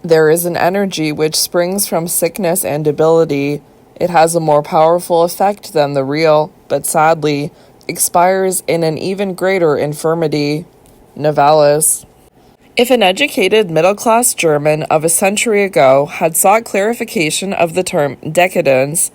There is an energy which springs from sickness and debility. It has a more powerful effect than the real, but sadly, expires in an even greater infirmity. Novalis. If an educated middle-class German of a century ago had sought clarification of the term decadence,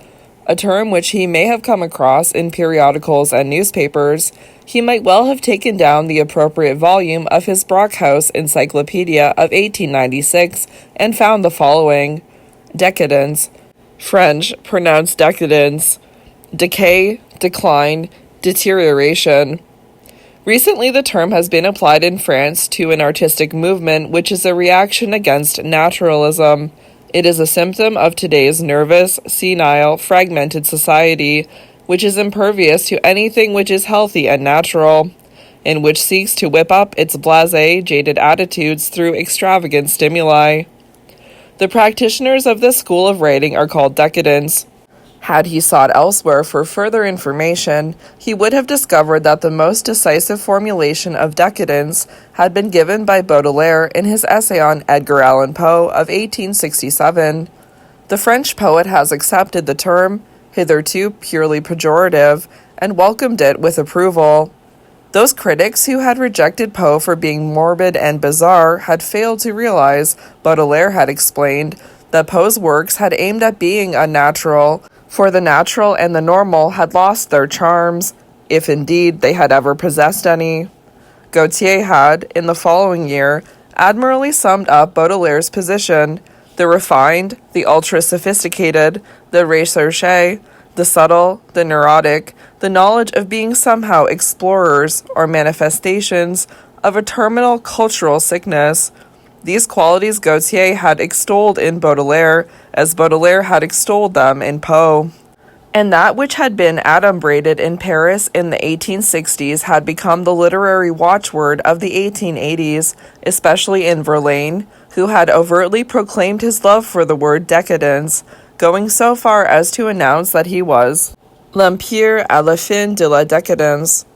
a term which he may have come across in periodicals and newspapers, he might well have taken down the appropriate volume of his Brockhaus Encyclopedia of 1896 and found the following: decadence, French, pronounced decadence, decay, decline, deterioration. Recently, the term has been applied in France to an artistic movement which is a reaction against naturalism. It is a symptom of today's nervous, senile, fragmented society, which is impervious to anything which is healthy and natural, and which seeks to whip up its blasé, jaded attitudes through extravagant stimuli. The practitioners of this school of writing are called decadents. Had he sought elsewhere for further information, he would have discovered that the most decisive formulation of decadence had been given by Baudelaire in his essay on Edgar Allan Poe of 1867. The French poet has accepted the term, hitherto purely pejorative, and welcomed it with approval. Those critics who had rejected Poe for being morbid and bizarre had failed to realize, Baudelaire had explained, that Poe's works had aimed at being unnatural, for the natural and the normal had lost their charms, if indeed they had ever possessed any. Gautier had, in the following year, admirably summed up Baudelaire's position: the refined, the ultra-sophisticated, the recherché, the subtle, the neurotic, the knowledge of being somehow explorers or manifestations of a terminal cultural sickness. These qualities Gautier had extolled in Baudelaire, as Baudelaire had extolled them in Poe. And that which had been adumbrated in Paris in the 1860s had become the literary watchword of the 1880s, especially in Verlaine, who had overtly proclaimed his love for the word decadence, going so far as to announce that he was l'empire à la fin de la décadence.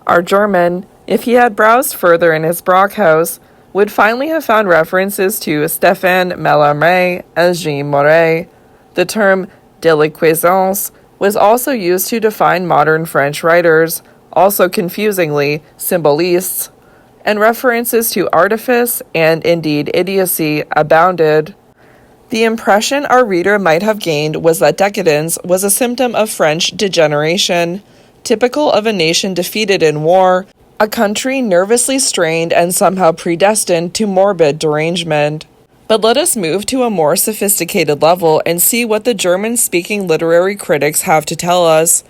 Our German, if he had browsed further in his Brockhaus, would finally have found references to Stéphane Mallarmé and Jean Moret. The term déliquescence was also used to define modern French writers, also confusingly symbolistes, and references to artifice and, indeed, idiocy abounded. The impression our reader might have gained was that decadence was a symptom of French degeneration, typical of a nation defeated in war, a country nervously strained and somehow predestined to morbid derangement. But let us move to a more sophisticated level and see what the German-speaking literary critics have to tell us.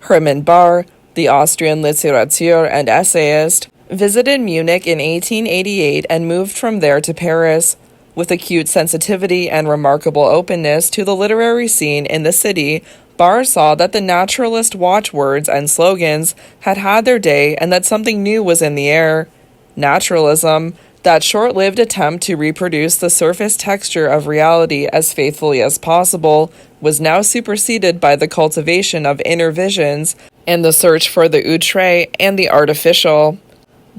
Hermann Bahr, the Austrian literateur and essayist, visited Munich in 1888 and moved from there to Paris. With acute sensitivity and remarkable openness to the literary scene in the city, Bahr saw that the naturalist watchwords and slogans had had their day and that something new was in the air. Naturalism, that short-lived attempt to reproduce the surface texture of reality as faithfully as possible, was now superseded by the cultivation of inner visions and the search for the outre and the artificial.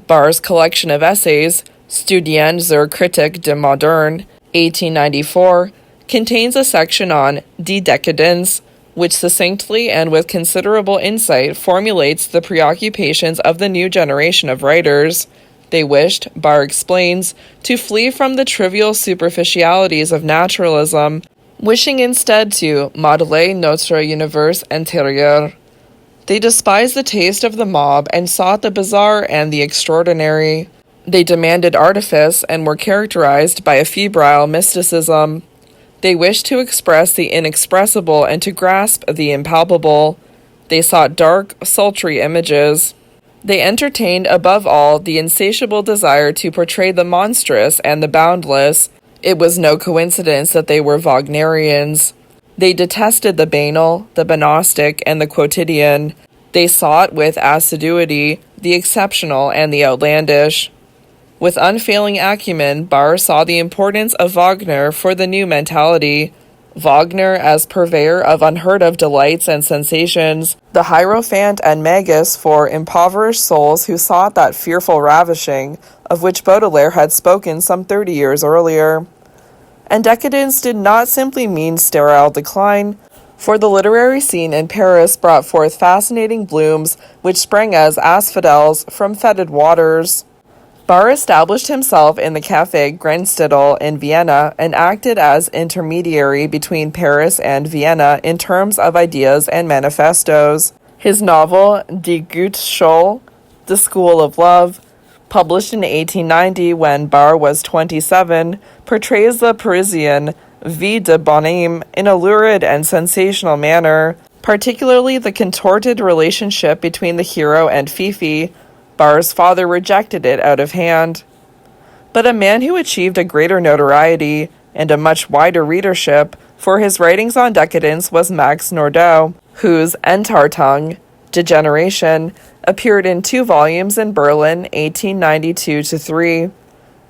Bahr's collection of essays, Studien zur Kritik des Modernen, 1894, contains a section on Die Decadence, which succinctly and with considerable insight formulates the preoccupations of the new generation of writers. They wished, Bahr explains, to flee from the trivial superficialities of naturalism, wishing instead to modeler notre univers intérieur. They despised the taste of the mob and sought the bizarre and the extraordinary. They demanded artifice and were characterized by a febrile mysticism. They wished to express the inexpressible and to grasp the impalpable. They sought dark, sultry images. They entertained above all the insatiable desire to portray the monstrous and the boundless. It was no coincidence that they were Wagnerians. They detested the banal, the monastic, and the quotidian. They sought with assiduity the exceptional and the outlandish. With unfailing acumen, Bahr saw the importance of Wagner for the new mentality. Wagner as purveyor of unheard-of delights and sensations, the Hierophant and Magus for impoverished souls who sought that fearful ravishing, of which Baudelaire had spoken some 30 years earlier. And decadence did not simply mean sterile decline, for the literary scene in Paris brought forth fascinating blooms which sprang as asphodels from fetid waters. Barr established himself in the Café Grenzstadel in Vienna and acted as intermediary between Paris and Vienna in terms of ideas and manifestos. His novel, Die Gute Schule, The School of Love, published in 1890 when Barr was 27, portrays the Parisian vie de bonhomme in a lurid and sensational manner, particularly the contorted relationship between the hero and Fifi. Barr's father rejected it out of hand. But a man who achieved a greater notoriety and a much wider readership for his writings on decadence was Max Nordau, whose Entartung, Degeneration, appeared in 2 volumes in Berlin, 1892-3.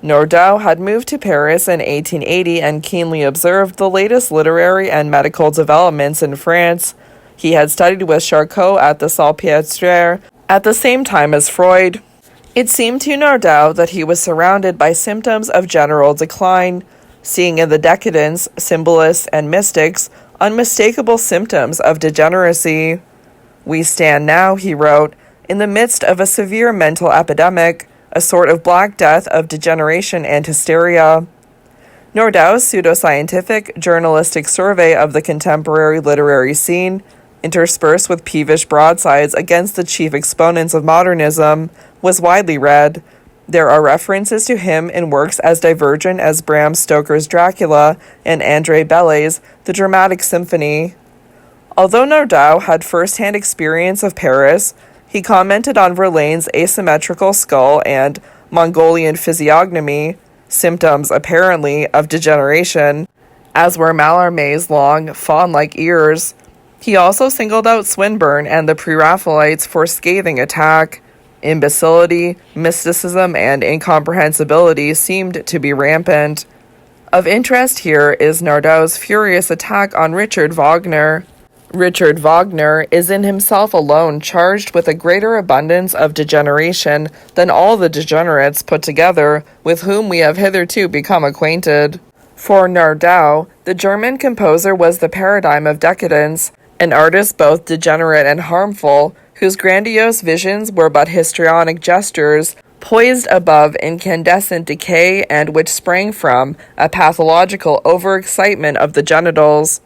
Nordau had moved to Paris in 1880 and keenly observed the latest literary and medical developments in France. He had studied with Charcot at the Salpêtrière at the same time as Freud. It seemed to Nordau that he was surrounded by symptoms of general decline, seeing in the decadents, symbolists, and mystics unmistakable symptoms of degeneracy. "We stand now," he wrote, "in the midst of a severe mental epidemic, a sort of black death of degeneration and hysteria." Nordau's pseudoscientific, journalistic survey of the contemporary literary scene, interspersed with peevish broadsides against the chief exponents of modernism, was widely read. There are references to him in works as divergent as Bram Stoker's Dracula and André Belle's The Dramatic Symphony. Although Nordau had first-hand experience of Paris, he commented on Verlaine's asymmetrical skull and Mongolian physiognomy, symptoms, apparently, of degeneration, as were Mallarmé's long, fawn-like ears. He also singled out Swinburne and the Pre-Raphaelites for scathing attack. Imbecility, mysticism, and incomprehensibility seemed to be rampant. Of interest here is Nordau's furious attack on Richard Wagner. Richard Wagner is in himself alone charged with a greater abundance of degeneration than all the degenerates put together with whom we have hitherto become acquainted. For Nordau, the German composer was the paradigm of decadence, an artist both degenerate and harmful, whose grandiose visions were but histrionic gestures, poised above incandescent decay and which sprang from a pathological overexcitement of the genitals.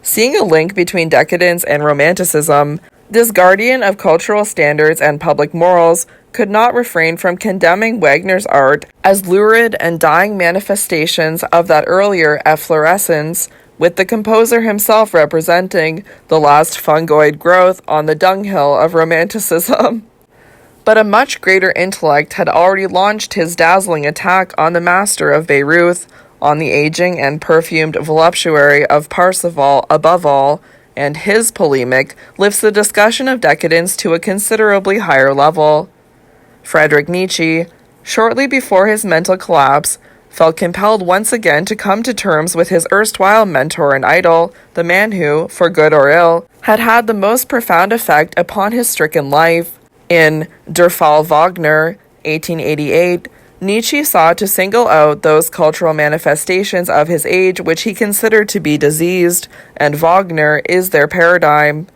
Seeing a link between decadence and romanticism, this guardian of cultural standards and public morals could not refrain from condemning Wagner's art as lurid and dying manifestations of that earlier efflorescence, with the composer himself representing the last fungoid growth on the dunghill of romanticism. But a much greater intellect had already launched his dazzling attack on the master of Bayreuth, on the aging and perfumed voluptuary of Parsifal above all, and his polemic lifts the discussion of decadence to a considerably higher level. Friedrich Nietzsche, shortly before his mental collapse, felt compelled once again to come to terms with his erstwhile mentor and idol, the man who, for good or ill, had had the most profound effect upon his stricken life. In Der Fall Wagner, 1888, Nietzsche sought to single out those cultural manifestations of his age which he considered to be diseased, and Wagner is their paradigm.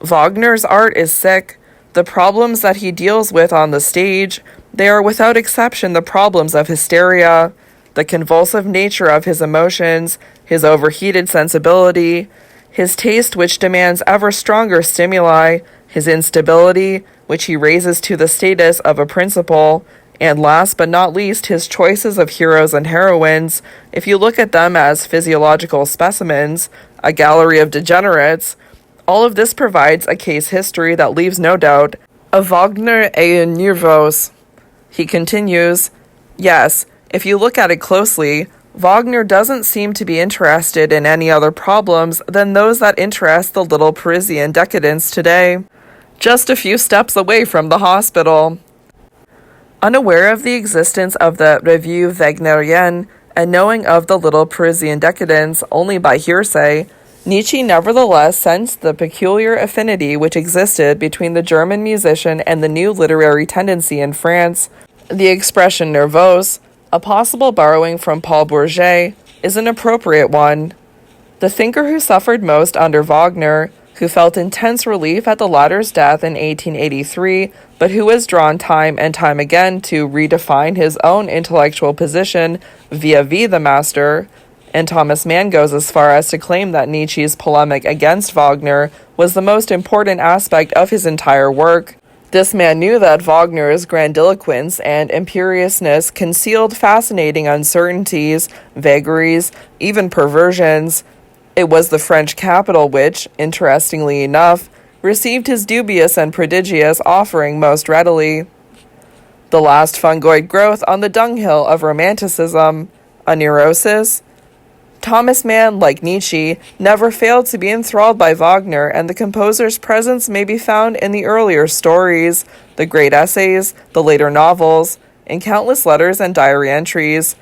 Wagner's art is sick. The problems that he deals with on the stage, they are without exception the problems of hysteria. The convulsive nature of his emotions, his overheated sensibility, his taste which demands ever stronger stimuli, his instability, which he raises to the status of a principle, and last but not least, his choices of heroes and heroines, if you look at them as physiological specimens, a gallery of degenerates, all of this provides a case history that leaves no doubt of Wagner et nerveux. He continues, yes, if you look at it closely, Wagner doesn't seem to be interested in any other problems than those that interest the little Parisian decadents today, just a few steps away from the hospital. Unaware of the existence of the Revue Wagnerienne and knowing of the little Parisian decadents only by hearsay, Nietzsche nevertheless sensed the peculiar affinity which existed between the German musician and the new literary tendency in France. The expression nerveuse, a possible borrowing from Paul Bourget, is an appropriate one. The thinker who suffered most under Wagner, who felt intense relief at the latter's death in 1883, but who was drawn time and time again to redefine his own intellectual position vis-a-vis the master, and Thomas Mann goes as far as to claim that Nietzsche's polemic against Wagner was the most important aspect of his entire work. This man knew that Wagner's grandiloquence and imperiousness concealed fascinating uncertainties, vagaries, even perversions. It was the French capital which, interestingly enough, received his dubious and prodigious offering most readily. The last fungoid growth on the dunghill of Romanticism, a neurosis. Thomas Mann, like Nietzsche, never failed to be enthralled by Wagner, and the composer's presence may be found in the earlier stories, the great essays, the later novels, in countless letters and diary entries.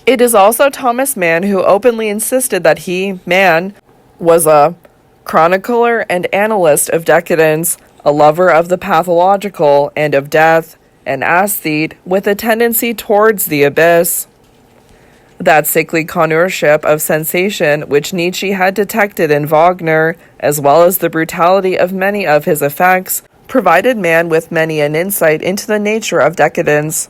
It is also Thomas Mann who openly insisted that he, Mann, was a chronicler and analyst of decadence, a lover of the pathological and of death, an aesthete with a tendency towards the abyss. That sickly connoisseurship of sensation which Nietzsche had detected in Wagner, as well as the brutality of many of his effects, provided Mann with many an insight into the nature of decadence.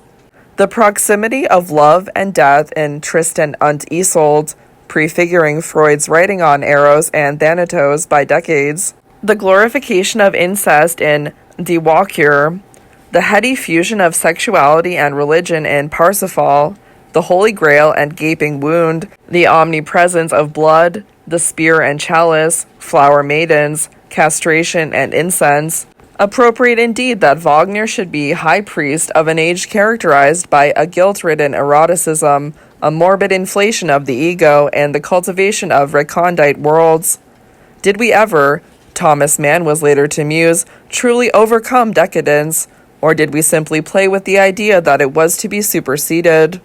The proximity of love and death in Tristan und Isolde, prefiguring Freud's writing on Eros and Thanatos by decades, the glorification of incest in Die Walküre, the heady fusion of sexuality and religion in Parsifal, the Holy Grail and Gaping Wound, the omnipresence of blood, the spear and chalice, flower maidens, castration and incense. Appropriate indeed that Wagner should be high priest of an age characterized by a guilt-ridden eroticism, a morbid inflation of the ego, and the cultivation of recondite worlds. Did we ever, Thomas Mann was later to muse, truly overcome decadence, or did we simply play with the idea that it was to be superseded?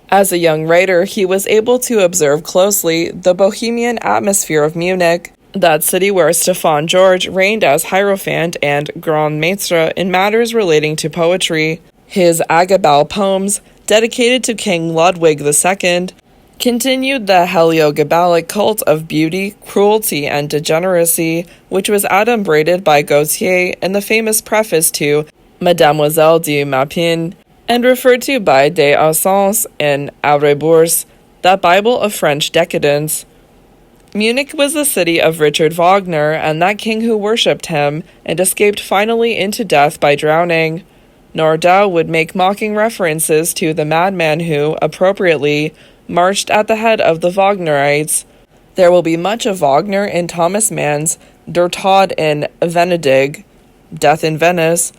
As a young writer, he was able to observe closely the bohemian atmosphere of Munich, that city where Stefan George reigned as Hierophant and Grand Maître in matters relating to poetry. His Agabal poems, dedicated to King Ludwig II, continued the Heliogabalic cult of beauty, cruelty, and degeneracy, which was adumbrated by Gautier in the famous preface to Mademoiselle de Maupin, and referred to by Des Essence in Aurebourse, that Bible of French decadence. Munich was the city of Richard Wagner and that king who worshipped him and escaped finally into death by drowning. Nordau would make mocking references to the madman who, appropriately, marched at the head of the Wagnerites. There will be much of Wagner in Thomas Mann's Der Tod in Venedig, Death in Venice,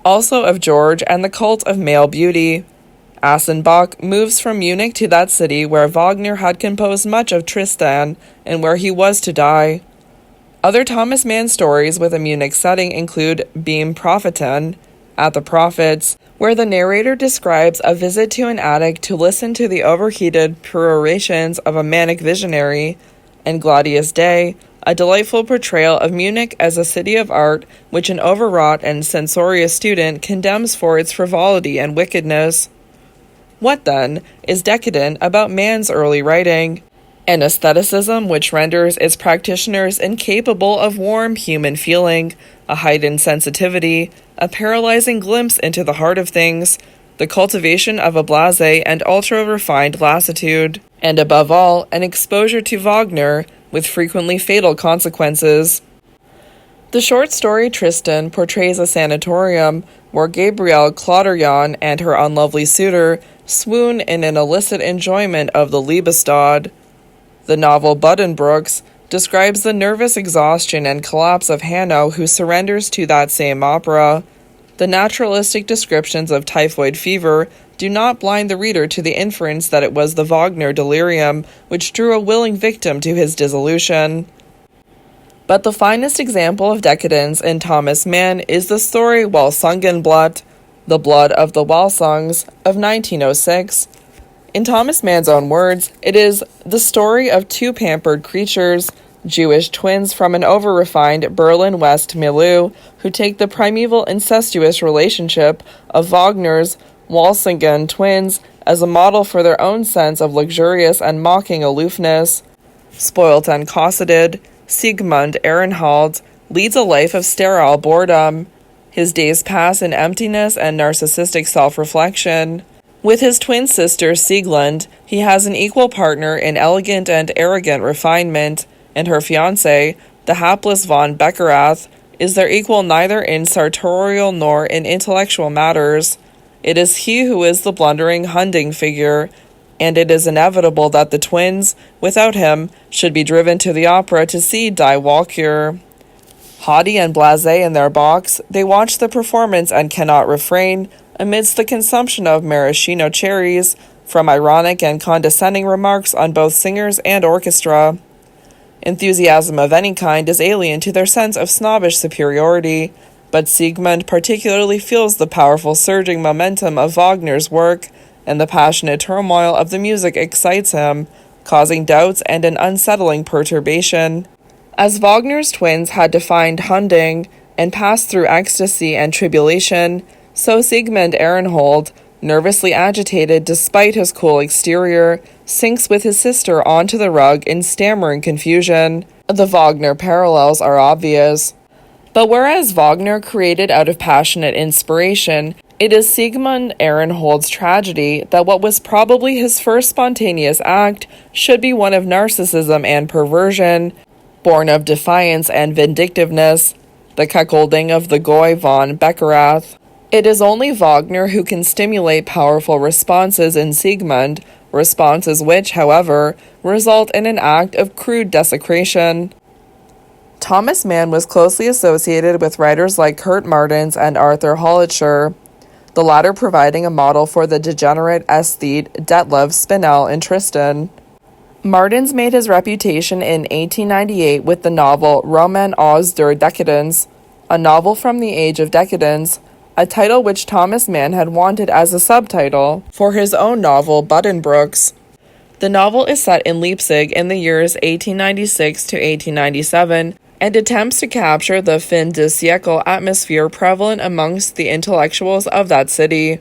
also of George and the cult of male beauty. Assenbach moves from Munich to that city where Wagner had composed much of Tristan and where he was to die. Other Thomas Mann stories with a Munich setting include Beam Propheten, At the Prophets, where the narrator describes a visit to an attic to listen to the overheated perorations of a manic visionary, and Gladius Day, a delightful portrayal of Munich as a city of art which an overwrought and censorious student condemns for its frivolity and wickedness. What, then, is decadent about Mann's early writing? An aestheticism which renders its practitioners incapable of warm human feeling, a heightened sensitivity, a paralyzing glimpse into the heart of things, the cultivation of a blasé and ultra-refined lassitude, and above all, an exposure to Wagner with frequently fatal consequences. The short story Tristan portrays a sanatorium where Gabrielle Cloderian and her unlovely suitor swoon in an illicit enjoyment of the Liebestod. The novel Buddenbrooks describes the nervous exhaustion and collapse of Hanno, who surrenders to that same opera. The naturalistic descriptions of typhoid fever do not blind the reader to the inference that it was the Wagner delirium which drew a willing victim to his dissolution. But the finest example of decadence in Thomas Mann is the story Walsungenblut, The Blood of the Walsungs, of 1906. In Thomas Mann's own words, it is the story of two pampered creatures, Jewish twins from an over-refined Berlin West milieu, who take the primeval incestuous relationship of Wagner's Walsingen twins as a model for their own sense of luxurious and mocking aloofness. Spoilt and cosseted, Sigmund Ehrenhold leads a life of sterile boredom. His days pass in emptiness and narcissistic self-reflection. With his twin sister Sieglinde, he has an equal partner in elegant and arrogant refinement, and her fiancé, the hapless von Beckerath, is their equal neither in sartorial nor in intellectual matters. It is he who is the blundering Hunding figure, and it is inevitable that the twins, without him, should be driven to the opera to see Die Walküre. Haughty and blasé in their box, they watch the performance and cannot refrain, amidst the consumption of maraschino cherries, from ironic and condescending remarks on both singers and orchestra. Enthusiasm of any kind is alien to their sense of snobbish superiority, but Siegmund particularly feels the powerful surging momentum of Wagner's work, and the passionate turmoil of the music excites him, causing doubts and an unsettling perturbation. As Wagner's twins had to find Hunding and pass through ecstasy and tribulation, so Sigmund Ehrenhold, nervously agitated despite his cool exterior, sinks with his sister onto the rug in stammering confusion. The Wagner parallels are obvious. But whereas Wagner created out of passionate inspiration, it is Sigmund Ehrenhold's tragedy that what was probably his first spontaneous act should be one of narcissism and perversion, born of defiance and vindictiveness, the cuckolding of the Goy von Beckerath. It is only Wagner who can stimulate powerful responses in Siegmund, responses which, however, result in an act of crude desecration. Thomas Mann was closely associated with writers like Kurt Martens and Arthur Hollitscher, the latter providing a model for the degenerate aesthete Detlev Spinell in Tristan. Martens made his reputation in 1898 with the novel Roman aus der Dekadenz, a novel from the age of decadence, a title which Thomas Mann had wanted as a subtitle for his own novel Buddenbrooks. The novel is set in Leipzig in the years 1896 to 1897 and attempts to capture the fin de siècle atmosphere prevalent amongst the intellectuals of that city.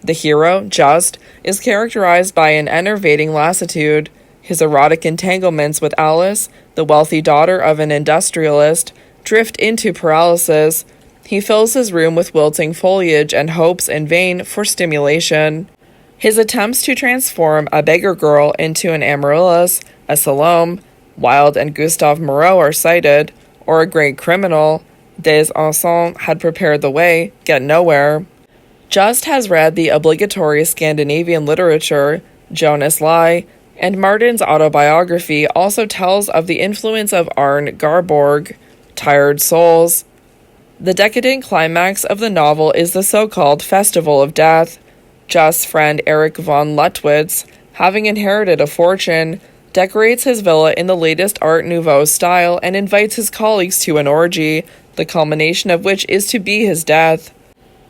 The hero, Just, is characterized by an enervating lassitude. His erotic entanglements with Alice, the wealthy daughter of an industrialist, drift into paralysis. He fills his room with wilting foliage and hopes in vain for stimulation. His attempts to transform a beggar girl into an Amaryllis, a Salome, Wilde and Gustave Moreau are cited, or a great criminal, Des Esseintes had prepared the way, get nowhere. Just has read the obligatory Scandinavian literature, Jonas Lie, and Martin's autobiography also tells of the influence of Arne Garborg, Tired Souls. The decadent climax of the novel is the so-called Festival of Death. Just's friend Erich von Luttwitz, having inherited a fortune, decorates his villa in the latest Art Nouveau style and invites his colleagues to an orgy, the culmination of which is to be his death.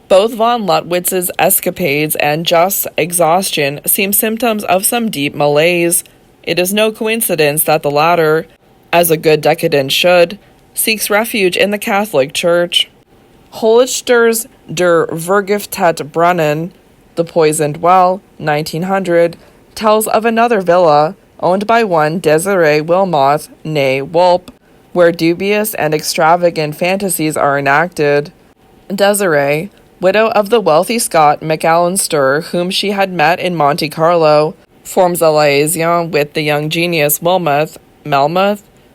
Both von Luttwitz's escapades and Just's exhaustion seem symptoms of some deep malaise. It is no coincidence that the latter, as a good decadent should, seeks refuge in the Catholic Church. Hollitscher's Der Vergiftete Brunnen, The Poisoned Well, 1900, tells of another villa, owned by one Desiree Wilmoth, née Wulp, where dubious and extravagant fantasies are enacted. Desiree, widow of the wealthy Scot McAllister, whom she had met in Monte Carlo, forms a liaison with the young genius Melmoth,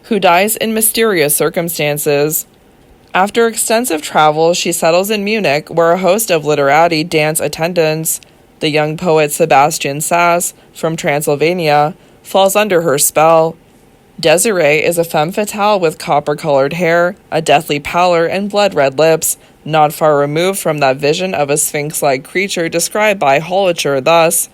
who dies in mysterious circumstances. After extensive travel, she settles in Munich, where a host of literati dance attendants. The young poet Sebastian Sass, from Transylvania, falls under her spell. Desiree is a femme fatale with copper-colored hair, a deathly pallor, and blood-red lips, not far removed from that vision of a sphinx-like creature described by Hollitscher thus: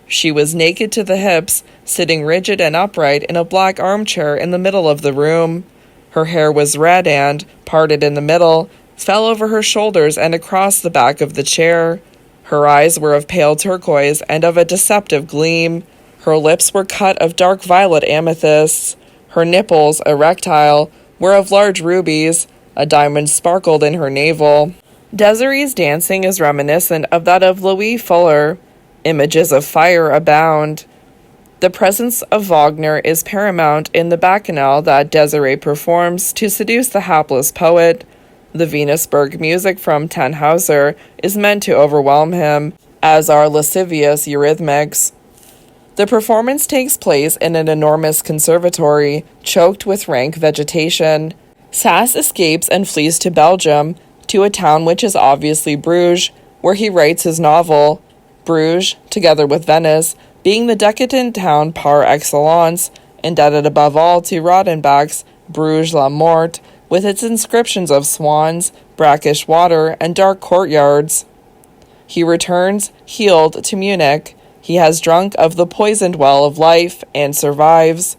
"She was naked to the hips, sitting rigid and upright in a black armchair in the middle of the room. Her hair was red and, parted in the middle, fell over her shoulders and across the back of the chair. Her eyes were of pale turquoise and of a deceptive gleam. Her lips were cut of dark violet amethysts. Her nipples, erectile, were of large rubies. A diamond sparkled in her navel. Desiree's dancing is reminiscent of that of Louis Fuller. Images of fire abound. The presence of Wagner is paramount in the bacchanal that Desiree performs to seduce the hapless poet. The Venusberg music from Tannhauser is meant to overwhelm him, as are lascivious eurythmics. The performance takes place in an enormous conservatory, choked with rank vegetation. Sass escapes and flees to Belgium, to a town which is obviously Bruges, where he writes his novel. Bruges, together with Venice, being the decadent town par excellence, indebted above all to Rodenbach's Bruges la Morte, with its inscriptions of swans, brackish water, and dark courtyards. He returns, healed, to Munich. He has drunk of the poisoned well of life, and survives.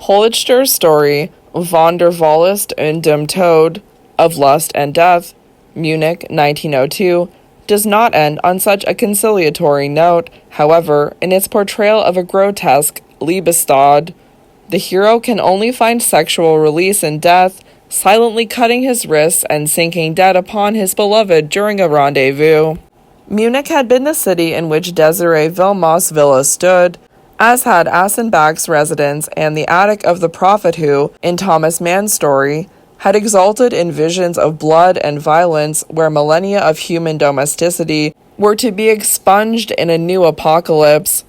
Hollichter's story, Von der Wollust und dem Tod, of Lust and Death, Munich, 1902, does not end on such a conciliatory note, however, in its portrayal of a grotesque Liebestod. The hero can only find sexual release in death, silently cutting his wrists and sinking dead upon his beloved during a rendezvous. Munich had been the city in which Desiree Vilmos' villa stood, as had Assenbach's residence, and the attic of the prophet who, in Thomas Mann's story, had exulted in visions of blood and violence where millennia of human domesticity were to be expunged in a new apocalypse.